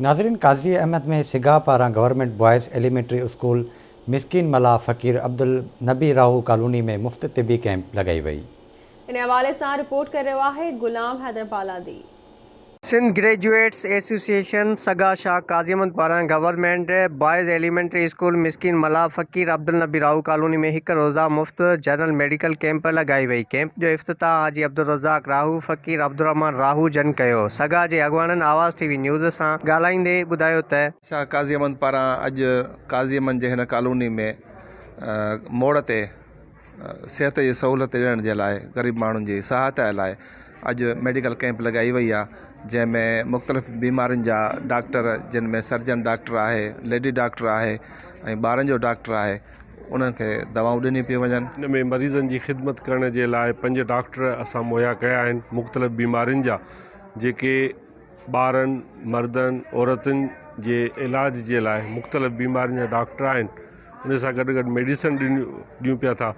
नाज़रीन, काज़ी अहमद में सिगा पारां government boys elementary school Miskin मला फ़कीर अब्दुल नबी राहू कॉलोनी में मुफ़्त तिबी कैंप लगाई वई। इन हवाले से रिपोर्ट कर रहा है गुलाम हैदर बालादी। सिंध ग्रेजुएट्स एसोसिएशन सगा शाह काज़ी अहमद पारां government boys elementary school Miskin मला फ़कीर अब्दुल नबी राहू कॉलोनी में एक रोज़ा मुफ्त जनरल मेडिकल कैंप लगाई वई। कैंप जो इफ्तिताह हाजी अब्दुल रज़ाक राहू फ़कीर अब्दुर्रहमान राहू जन कयो। सगा जे अॻवाननि आवाज़ टीवी न्यूज़ सां ॻाल्हाईंदे ॿुधायो त शाह काज़ी अहमद पारां अॼु काज़ी अहमद जे हिन कॉलोनी में मोड़ ते सिहत जी सहूलियत ॾियण जे लाइ ग़रीब माण्हुनि जी सहायता लाइ अॼु मेडिकल कैंप लगाई वई आहे, जंहिंमें मुख़्तलिफ़ बीमारियुनि जा डॉक्टर, जिन में सर्जन डॉक्टर आहे, लेडी डॉक्टर आहे ऐं ॿारनि जो डॉक्टर आहे, उन्हनि खे दवाऊं ॾिनी पियूं वञनि। इन में मरीज़नि जी ख़िदमत करण जे लाइ 5 डॉक्टर असां मुहैया कया आहिनि मुख़्तलिफ़ बीमारियुनि जा, जेके ॿारनि, मर्दनि, औरतुनि जे इलाज जे लाइ मुख़्तलिफ़ बीमारियुनि जा डॉक्टर आहिनि। उन सां गॾु गॾु मेडिसिन ॾियूं पिया था।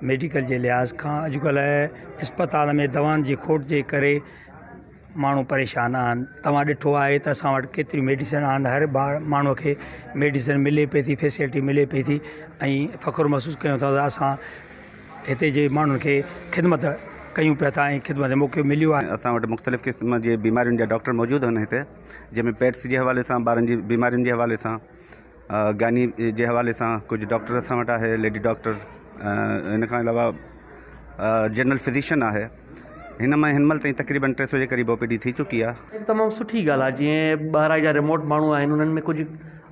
मेडिकल जे लिहाज़ खां अॼुकल्ह अस्पताल में दवाउनि जी खोट जे करे माण्हू परेशान आहिनि। तव्हां ॾिठो आहे त असां वटि केतिरी मेडिसिन आहिनि, हर माण्हूअ खे मेडिसिन मिले पई थी, फैसिलिटी मिले पई थी ऐं फ़ख़ुरु महसूसु कयूं था त असां हिते जे माण्हुनि खे ख़िदमत कयूं पिया था ऐं ख़िदमत जो मौक़ो मिलियो आहे। असां वटि मुख़्तलिफ़ क़िस्म जे बीमारियुनि जा डॉक्टर मौजूदु आहिनि हिते, जंहिंमें पेट्स जे हवाले सां, ॿारनि जी बीमारियुनि जे हवाले सां, गानी जे हवाले सां कुझु डॉक्टर असां वटि आहे, लेडी डॉक्टर, इन खां अलावा जनरल फिजिशियन आहे। हिन महिल ताईं तक़रीबन 300 जे क़रीब ओपीडी थी चुकी आहे। तमामु सुठी ॻाल्हि आहे। जीअं ॿाहिरां जा रिमोट माण्हू आहिनि, उन्हनि में कुझु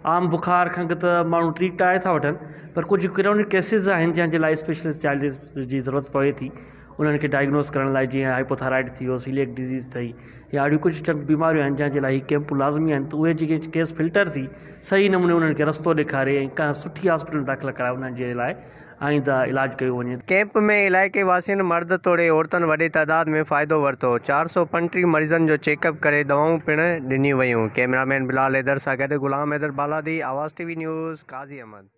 आम बुखार खां त माण्हू ट्रीट आहे था वठनि, पर कुझु क्रोनिक केसिस आहिनि जंहिंजे लाइ स्पेशलिस्ट चाइल्ड जी ज़रूरत पवे थी। उन्हनि खे डायग्नोस करण लाइ, जीअं हाइपोथायराइड थी वियो, सीलिएक डिज़ीज़ अथई, या अहिड़ियूं कुझु चंद बीमारियूं आहिनि जंहिंजे लाइ कैंप लाज़मी आहिनि, त उहे जेके केस फिल्टर थी सही नमूने उन्हनि खे रस्तो ॾेखारे ऐं का सुठी हॉस्पिटल दाख़िल कराए उन्हनि जे लाइ आईंदा इलाज कयो वञे। कैंप में इलाइक़े वासियुनि मर्द तोड़े औरतुनि वॾे तादाद में फ़ाइदो वरितो। 435 मरीज़नि जो चेकअप करे दवाऊं पिणु ॾिनियूं वयूं। कैमरामैन बिलाल हैदर सां गॾु गुलाम हैदर बालादी, आवाज़ टीवी न्यूज़, काज़ी अहमद।